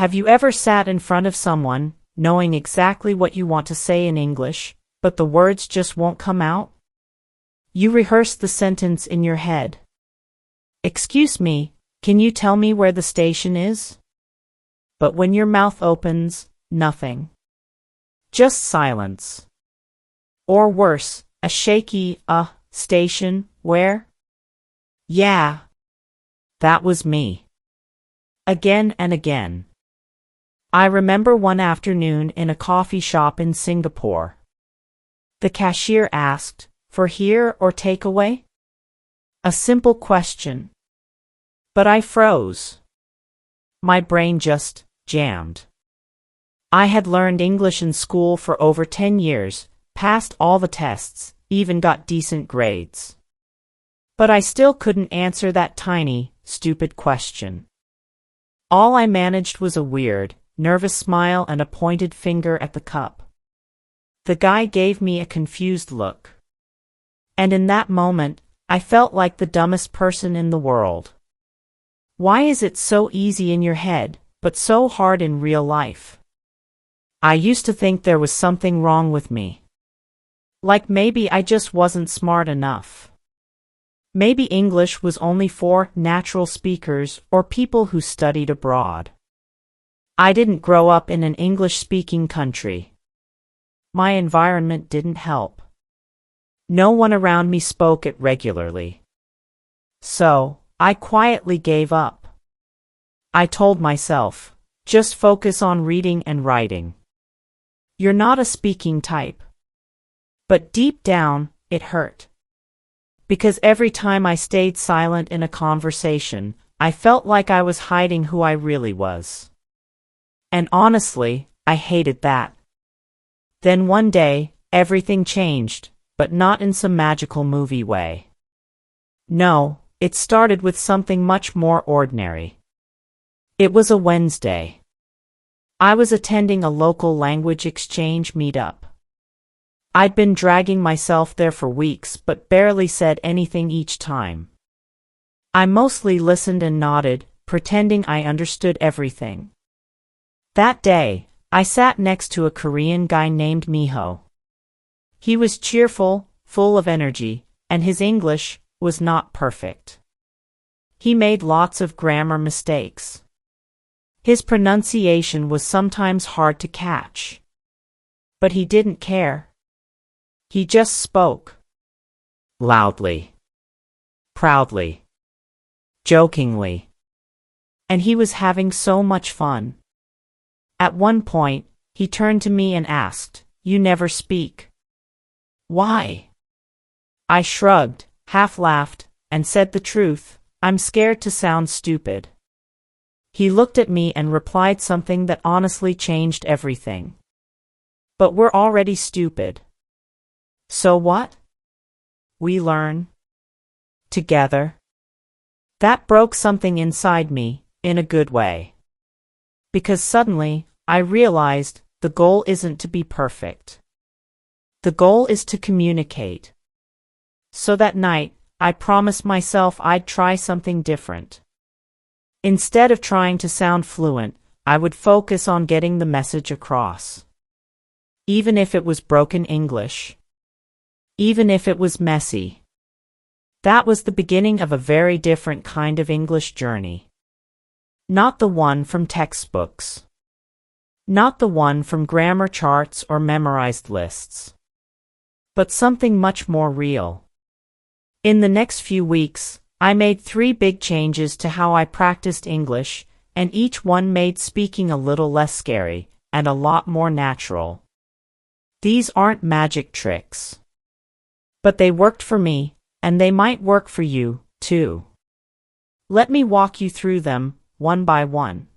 Have you ever sat in front of someone, knowing exactly what you want to say in English, but the words just won't come out? You rehearse the sentence in your head. Excuse me, can you tell me where the station is? But when your mouth opens, nothing. Just silence. Or worse, a shaky, station, where? Yeah. That was me. Again and again. I remember one afternoon in a coffee shop in Singapore. The cashier asked, "For here or takeaway?" A simple question. But I froze. My brain just jammed. I had learned English in school for over 10 years, passed all the tests, even got decent grades. But I still couldn't answer that tiny, stupid question. All I managed was a weird, nervous smile and a pointed finger at the cup. The guy gave me a confused look. And in that moment, I felt like the dumbest person in the world. Why is it so easy in your head, but so hard in real life? I used to think there was something wrong with me. Like maybe I just wasn't smart enough. Maybe English was only for natural speakers or people who studied abroad. I didn't grow up in an English-speaking country. My environment didn't help. No one around me spoke it regularly. So, I quietly gave up. I told myself, just focus on reading and writing. You're not a speaking type. But deep down, it hurt. Because every time I stayed silent in a conversation, I felt like I was hiding who I really was. And honestly, I hated that. Then one day, everything changed, but not in some magical movie way. No, it started with something much more ordinary. It was a Wednesday. I was attending a local language exchange meetup. I'd been dragging myself there for weeks but barely said anything each time. I mostly listened and nodded, pretending I understood everything. That day, I sat next to a Korean guy named Miho. He was cheerful, full of energy, and his English was not perfect. He made lots of grammar mistakes. His pronunciation was sometimes hard to catch. But he didn't care. He just spoke. Loudly. Proudly. Jokingly. And he was having so much fun. At one point, he turned to me and asked, "You never speak." Why? I shrugged, half laughed, and said the truth, "I'm scared to sound stupid." He looked at me and replied something that honestly changed everything. "But we're already stupid. So what? We learn. Together." That broke something inside me, in a good way. Because suddenly, I realized, the goal isn't to be perfect. The goal is to communicate. So that night, I promised myself I'd try something different. Instead of trying to sound fluent, I would focus on getting the message across. Even if it was broken English. Even if it was messy. That was the beginning of a very different kind of English journey. Not the one from textbooks. Not the one from grammar charts or memorized lists. But something much more real. In the next few weeks, I made 3 big changes to how I practiced English, and each one made speaking a little less scary, and a lot more natural. These aren't magic tricks. But they worked for me, and they might work for you, too. Let me walk you through them, one by one.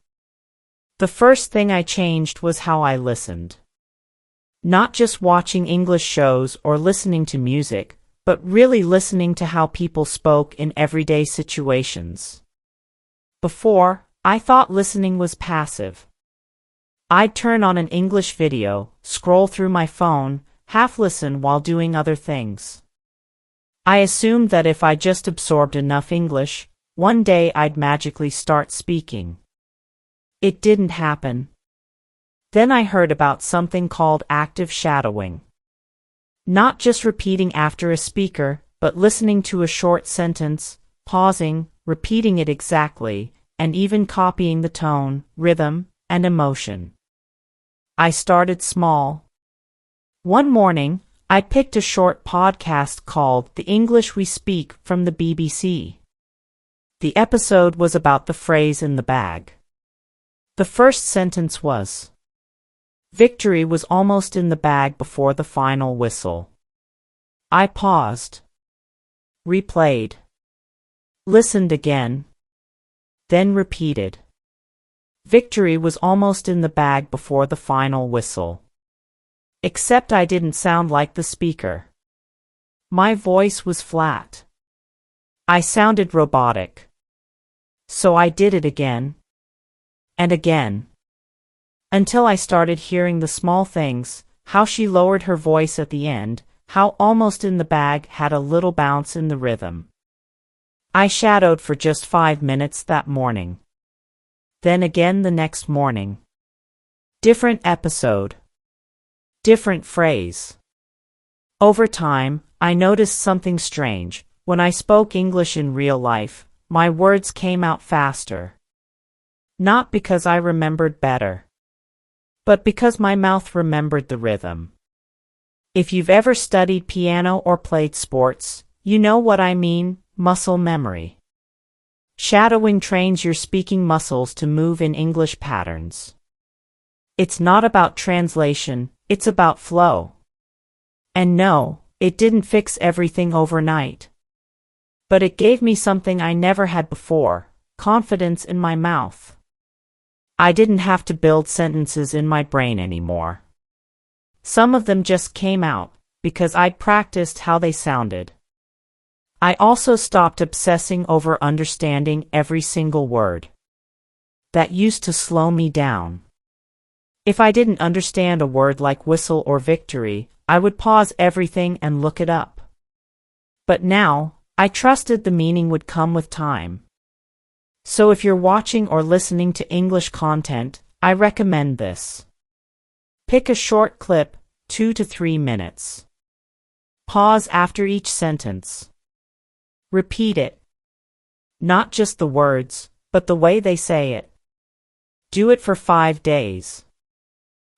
The first thing I changed was how I listened. Not just watching English shows or listening to music, but really listening to how people spoke in everyday situations. Before, I thought listening was passive. I'd turn on an English video, scroll through my phone, half listen while doing other things. I assumed that if I just absorbed enough English, one day I'd magically start speaking. It didn't happen. Then I heard about something called active shadowing. Not just repeating after a speaker, but listening to a short sentence, pausing, repeating it exactly, and even copying the tone, rhythm, and emotion. I started small. One morning, I picked a short podcast called The English We Speak from the BBC. The episode was about the phrase in the bag. The first sentence was, "Victory was almost in the bag before the final whistle." I paused, replayed, listened again, then repeated. Victory was almost in the bag before the final whistle. Except I didn't sound like the speaker. My voice was flat. I sounded robotic. So I did it again. And again. Until I started hearing the small things, how she lowered her voice at the end, how almost in the bag had a little bounce in the rhythm. I shadowed for just 5 minutes that morning. Then again the next morning. Different episode. Different phrase. Over time, I noticed something strange. When I spoke English in real life, my words came out faster. Not because I remembered better, but because my mouth remembered the rhythm. If you've ever studied piano or played sports, you know what I mean, muscle memory. Shadowing trains your speaking muscles to move in English patterns. It's not about translation, it's about flow. And no, it didn't fix everything overnight. But it gave me something I never had before, confidence in my mouth. I didn't have to build sentences in my brain anymore. Some of them just came out, because I'd practiced how they sounded. I also stopped obsessing over understanding every single word. That used to slow me down. If I didn't understand a word like whistle or victory, I would pause everything and look it up. But now, I trusted the meaning would come with time. So if you're watching or listening to English content, I recommend this. Pick a short clip, 2 to 3 minutes. Pause after each sentence. Repeat it. Not just the words, but the way they say it. Do it for 5 days.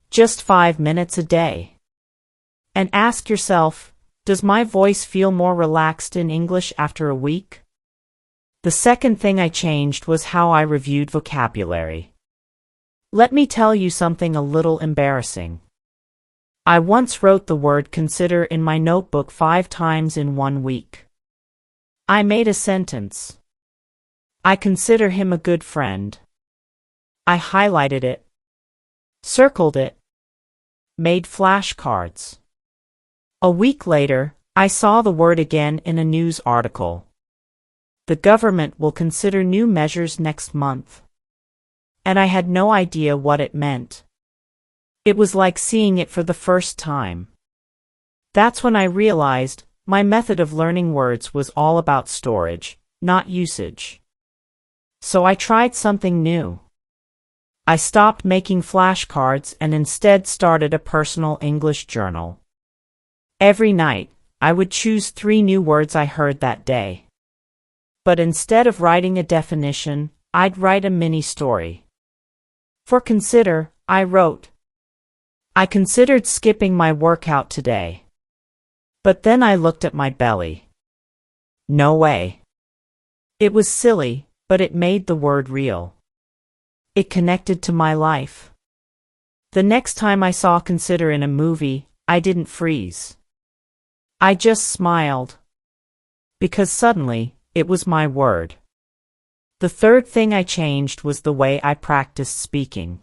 Just 5 minutes a day. And ask yourself, does my voice feel more relaxed in English after a week? The second thing I changed was how I reviewed vocabulary. Let me tell you something a little embarrassing. I once wrote the word consider in my notebook 5 times in 1 week. I made a sentence. I consider him a good friend. I highlighted it. Circled it. Made flashcards. A week later, I saw the word again in a news article. The government will consider new measures next month. And I had no idea what it meant. It was like seeing it for the first time. That's when I realized my method of learning words was all about storage, not usage. So I tried something new. I stopped making flashcards and instead started a personal English journal. Every night, I would choose 3 new words I heard that day. But instead of writing a definition, I'd write a mini story. For consider, I wrote, I considered skipping my workout today. But then I looked at my belly. No way. It was silly, but it made the word real. It connected to my life. The next time I saw consider in a movie, I didn't freeze. I just smiled. Because suddenly, it was my word. The third thing I changed was the way I practiced speaking.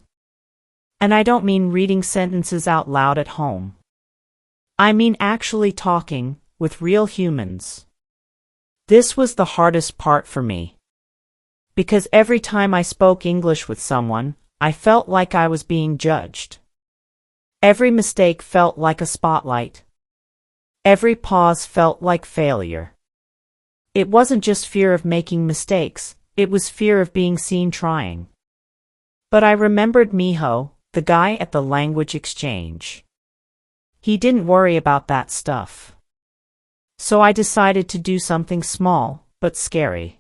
And I don't mean reading sentences out loud at home. I mean actually talking with real humans. This was the hardest part for me. Because every time I spoke English with someone, I felt like I was being judged. Every mistake felt like a spotlight. Every pause felt like failure. It wasn't just fear of making mistakes, it was fear of being seen trying. But I remembered Miho, the guy at the language exchange. He didn't worry about that stuff. So I decided to do something small, but scary.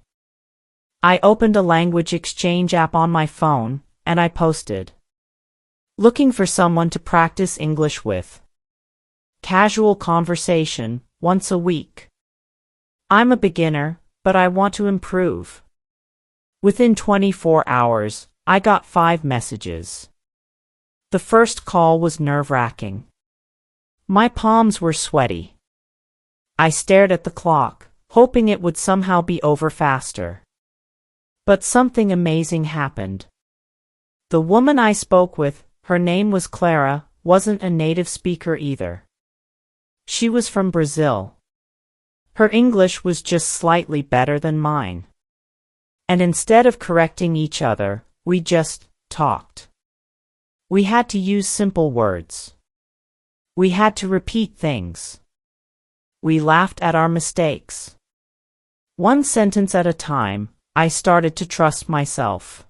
I opened a language exchange app on my phone, and I posted, "Looking for someone to practice English with. Casual conversation, once a week. I'm a beginner, but I want to improve." Within 24 hours, I got 5 messages. The first call was nerve-wracking. My palms were sweaty. I stared at the clock, hoping it would somehow be over faster. But something amazing happened. The woman I spoke with, her name was Clara, wasn't a native speaker either. She was from Brazil. Her English was just slightly better than mine. And instead of correcting each other, we just talked. We had to use simple words. We had to repeat things. We laughed at our mistakes. One sentence at a time, I started to trust myself.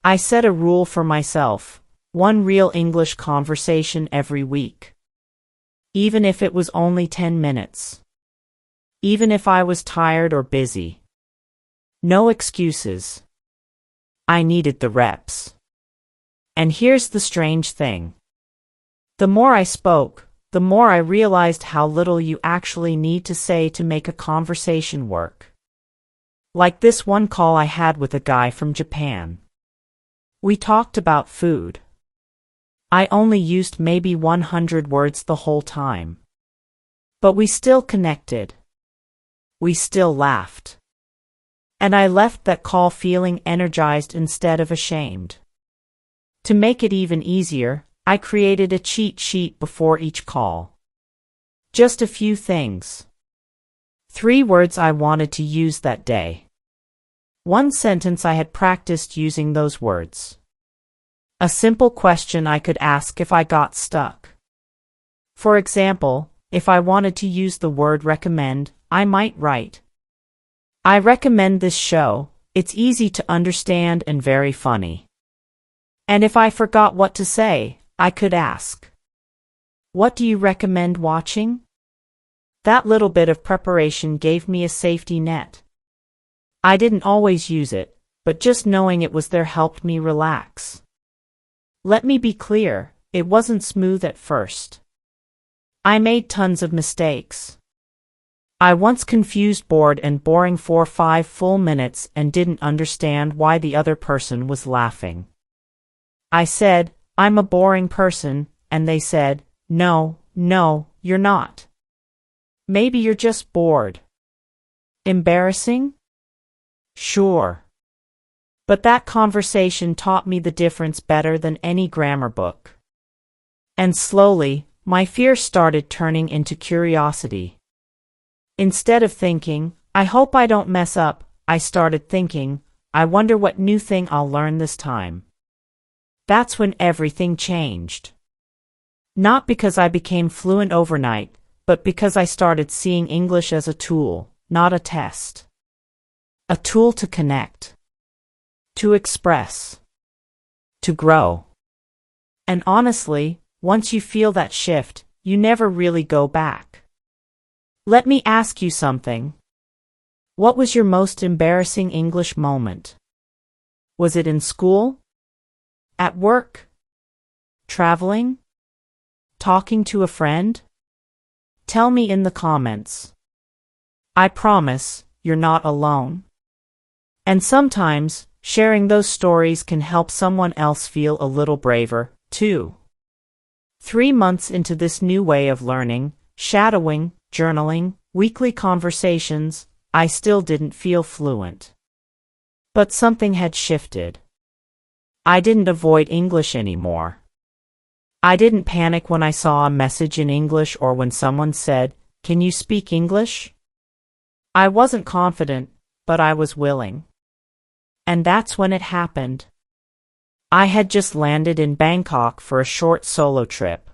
I set a rule for myself, one real English conversation every week. Even if it was only 10 minutes. Even if I was tired or busy. No excuses. I needed the reps. And here's the strange thing. The more I spoke, the more I realized how little you actually need to say to make a conversation work. Like this one call I had with a guy from Japan. We talked about food. I only used maybe 100 words the whole time. But we still connected. We still laughed. And I left that call feeling energized instead of ashamed. To make it even easier, I created a cheat sheet before each call. Just a few things. 3 words I wanted to use that day. 1 sentence I had practiced using those words. A simple question I could ask if I got stuck. For example, if I wanted to use the word recommend, I might write, "I recommend this show, it's easy to understand and very funny." And if I forgot what to say, I could ask, "What do you recommend watching?" That little bit of preparation gave me a safety net. I didn't always use it, but just knowing it was there helped me relax. Let me be clear, it wasn't smooth at first. I made tons of mistakes. I once confused bored and boring for 5 full minutes and didn't understand why the other person was laughing. I said, "I'm a boring person," and they said, "No, you're not. Maybe you're just bored." Embarrassing? Sure. But that conversation taught me the difference better than any grammar book. And slowly, my fear started turning into curiosity. Instead of thinking, "I hope I don't mess up," I started thinking, "I wonder what new thing I'll learn this time." That's when everything changed. Not because I became fluent overnight, but because I started seeing English as a tool, not a test. A tool to connect. To express. To grow. And honestly, once you feel that shift, you never really go back. Let me ask you something. What was your most embarrassing English moment? Was it in school? At work? Traveling? Talking to a friend? Tell me in the comments. I promise, you're not alone. And sometimes, sharing those stories can help someone else feel a little braver, too. 3 months into this new way of learning, shadowing, journaling, weekly conversations, I still didn't feel fluent. But something had shifted. I didn't avoid English anymore. I didn't panic when I saw a message in English or when someone said, "Can you speak English?" I wasn't confident, but I was willing. And that's when it happened. I had just landed in Bangkok for a short solo trip.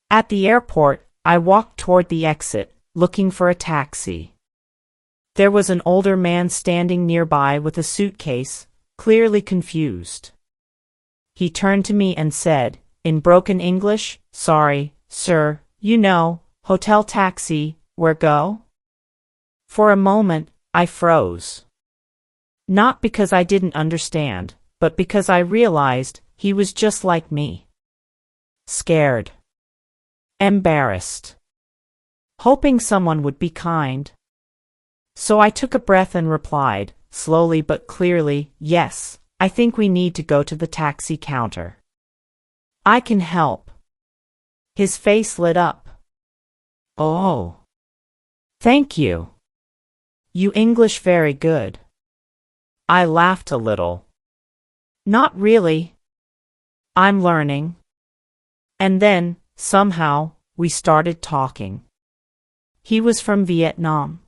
At the airport, I walked toward the exit, looking for a taxi. There was an older man standing nearby with a suitcase, clearly confused. He turned to me and said, in broken English, "Sorry, sir, you know, hotel taxi, where go?" For a moment, I froze. Not because I didn't understand, but because I realized he was just like me. Scared. Embarrassed. Hoping someone would be kind. So I took a breath and replied, slowly but clearly, "Yes, I think we need to go to the taxi counter. I can help." His face lit up. "Oh. Thank you. You English very good." I laughed a little. "Not really. I'm learning." And then, somehow, we started talking. He was from Vietnam.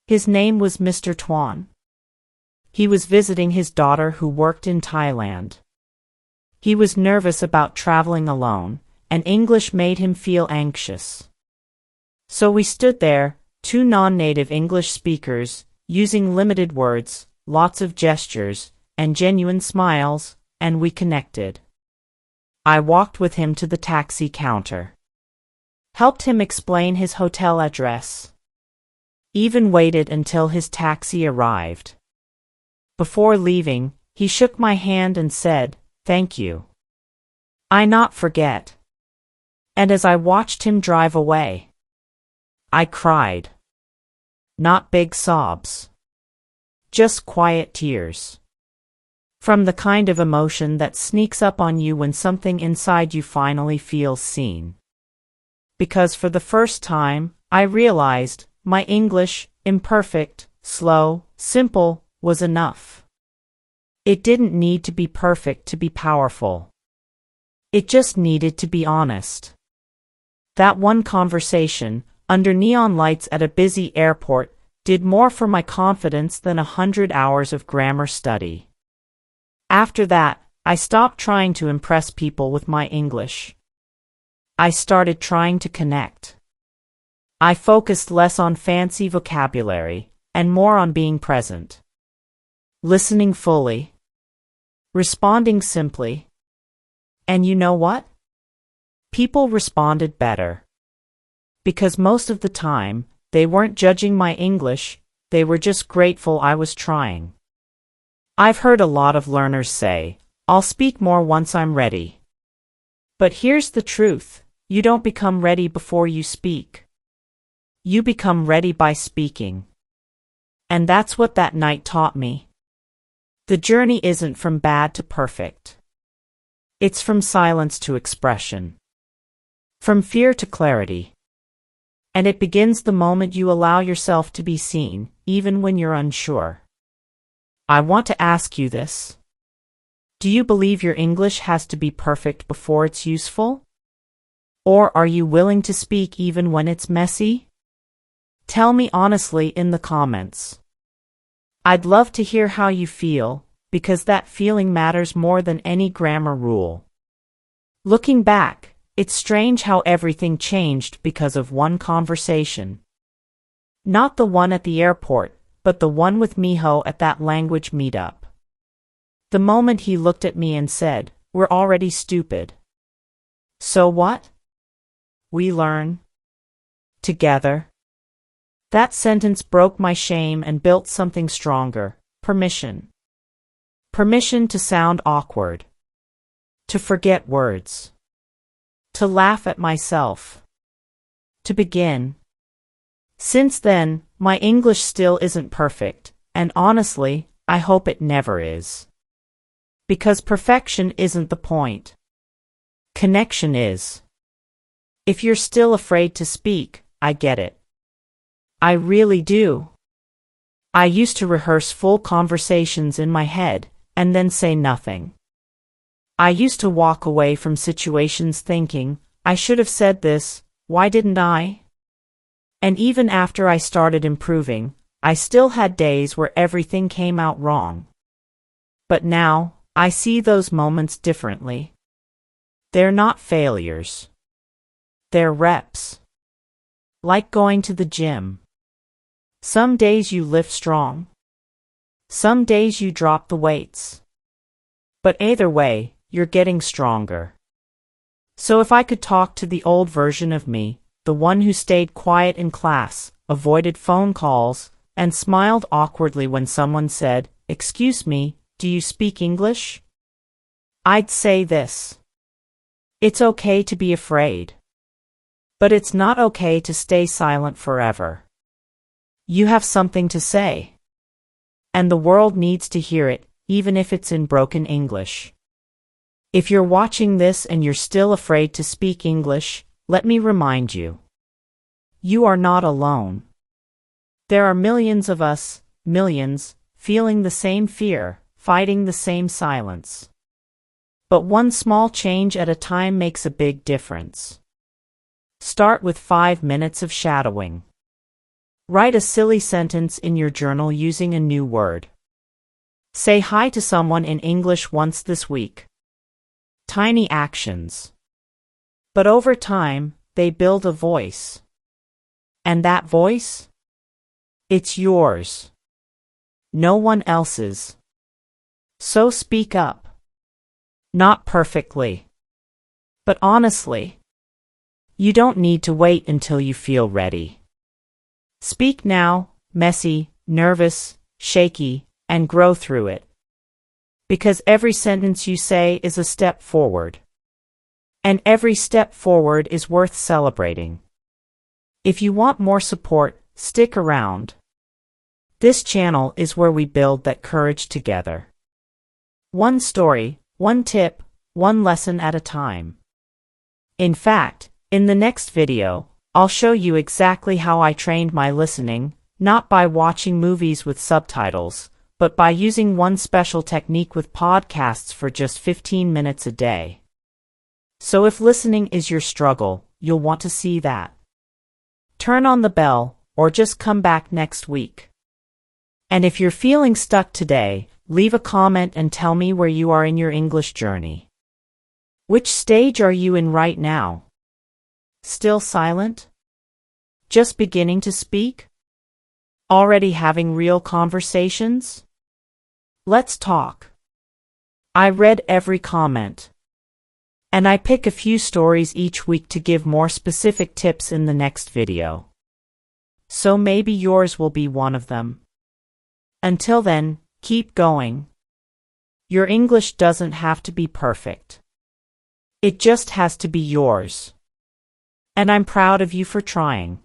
His name was Mr. Tuan. He was visiting his daughter who worked in Thailand. He was nervous about traveling alone, and English made him feel anxious. So we stood there, two non-native English speakers, using limited words, lots of gestures, and genuine smiles, and we connected. I walked with him to the taxi counter. Helped him explain his hotel address. Even waited until his taxi arrived. Before leaving, he shook my hand and said, "Thank you. I not forget." And as I watched him drive away, I cried. Not big sobs. Just quiet tears. From the kind of emotion that sneaks up on you when something inside you finally feels seen. Because for the first time, I realized my English, imperfect, slow, simple, was enough. It didn't need to be perfect to be powerful. It just needed to be honest. That one conversation, under neon lights at a busy airport, did more for my confidence than 100 hours of grammar study. After that, I stopped trying to impress people with my English. I started trying to connect. I focused less on fancy vocabulary, and more on being present. Listening fully. Responding simply. And you know what? People responded better. Because most of the time, they weren't judging my English, they were just grateful I was trying. I've heard a lot of learners say, "I'll speak more once I'm ready." But here's the truth, you don't become ready before you speak. You become ready by speaking. And that's what that night taught me. The journey isn't from bad to perfect. It's from silence to expression. From fear to clarity. And it begins the moment you allow yourself to be seen, even when you're unsure. I want to ask you this. Do you believe your English has to be perfect before it's useful? Or are you willing to speak even when it's messy? Tell me honestly in the comments. I'd love to hear how you feel, because that feeling matters more than any grammar rule. Looking back, it's strange how everything changed because of one conversation. Not the one at the airport, but the one with Miho at that language meetup. The moment he looked at me and said, "We're already stupid." So what? We learn. Together. That sentence broke my shame and built something stronger. Permission. Permission to sound awkward. To forget words. To laugh at myself. To begin. Since then, my English still isn't perfect, and honestly, I hope it never is. Because perfection isn't the point. Connection is. If you're still afraid to speak, I get it. I really do. I used to rehearse full conversations in my head, and then say nothing. I used to walk away from situations thinking, I should have said this, why didn't I? And even after I started improving, I still had days where everything came out wrong. But now, I see those moments differently. They're not failures. They're reps. Like going to the gym. Some days you lift strong. Some days you drop the weights. But either way, you're getting stronger. So if I could talk to the old version of me, the one who stayed quiet in class, avoided phone calls, and smiled awkwardly when someone said, "Excuse me, do you speak English?" I'd say this: it's okay to be afraid. But it's not okay to stay silent forever. You have something to say. And the world needs to hear it, even if it's in broken English. If you're watching this and you're still afraid to speak English, let me remind you. You are not alone. There are millions of us, millions, feeling the same fear, fighting the same silence. But one small change at a time makes a big difference. Start with 5 minutes of shadowing. Write a silly sentence in your journal using a new word. Say hi to someone in English once this week. Tiny actions. But over time, they build a voice. And that voice? It's yours. No one else's. So speak up. Not perfectly. But honestly. You don't need to wait until you feel ready. Speak now, messy, nervous, shaky, and grow through it. Because every sentence you say is a step forward. And every step forward is worth celebrating. If you want more support, stick around. This channel is where we build that courage together. One story, one tip, one lesson at a time. In fact, in the next video, I'll show you exactly how I trained my listening, not by watching movies with subtitles, but by using one special technique with podcasts for just 15 minutes a day. So if listening is your struggle, you'll want to see that. Turn on the bell, or just come back next week. And if you're feeling stuck today, leave a comment and tell me where you are in your English journey. Which stage are you in right now? Still silent? Just beginning to speak? Already having real conversations? Let's talk. I read every comment. And I pick a few stories each week to give more specific tips in the next video. So maybe yours will be one of them. Until then, keep going. Your English doesn't have to be perfect. It just has to be yours. And I'm proud of you for trying.